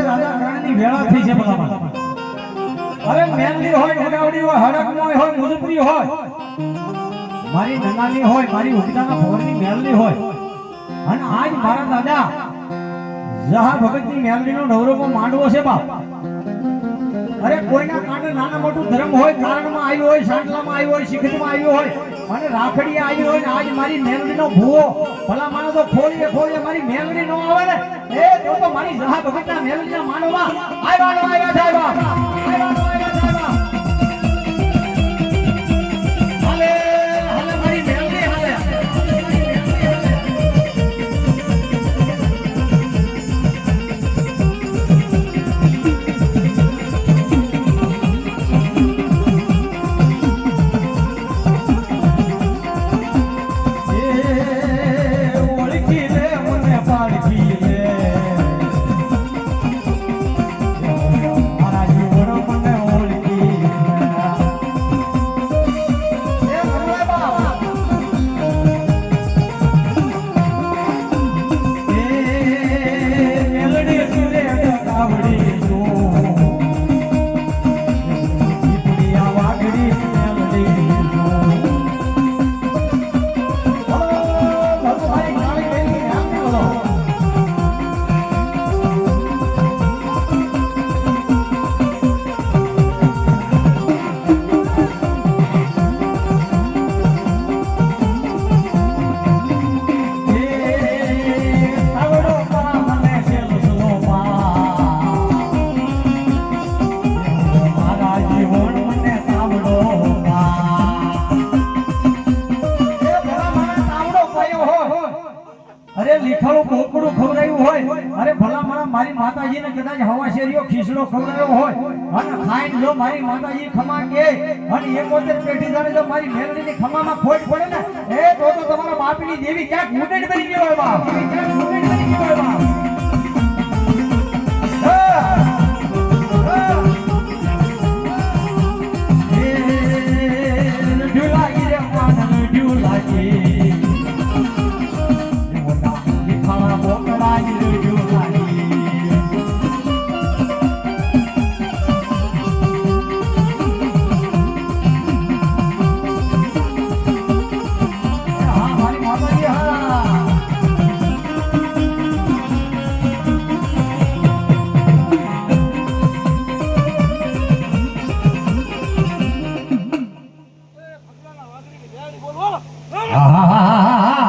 રાજા કર્ણની વેળા થઈ છે બધામાં. હવે મેલડી હોય, ગોડાવડી હોય, હડકમોય હોય, મુજપરી હોય, મારી નનાની હોય, મારી ઉગડાના ભવનની મેલડી હોય, અને આજ મારા દાદા જહા ભગતની મેલડીનો નવરોમાં માંડવો છે બાપ. અરે કોઈના કાંડે નાના મોટું ધર્મ હોય, કારણમાં આવ્યું હોય, સાંડલામાં આવ્યું હોય, શિખરીમાં આવ્યું હોય, અને રાખડીએ આવી હોય, ને આજ મારી મેલડીનો ભૂવો ભલા માનો તો ખોલીએ ખોલીએ મારી મેલડી નો આવે ને એ તો મારી જહા ભગતના મેલડીના માનવા આવ્યા છે બાપ. હાલે હાલે મારી મેલડી હાલે. લીખાડું કોકડું ખવડાયું હોય, અરે ભલા મારા મારી માતાજીને કદાચ હવા શેરીઓ ખીસડો ખવડાયો હોય, અને ખાઈને જો મારી માતાજી ખમા કે અને 71 પેઢી જાણે જો મારી મેલડીની ખમામાં ખોટ પડે ને એ તો તમારા બાપની દેવી ક્યાંક મુંડેડ બની ગયો હોય બાપ, ક્યાંક મુંડેડ બની ગયો હોય બાપ. ઢુલાગી રે પાન ઢુલાગી.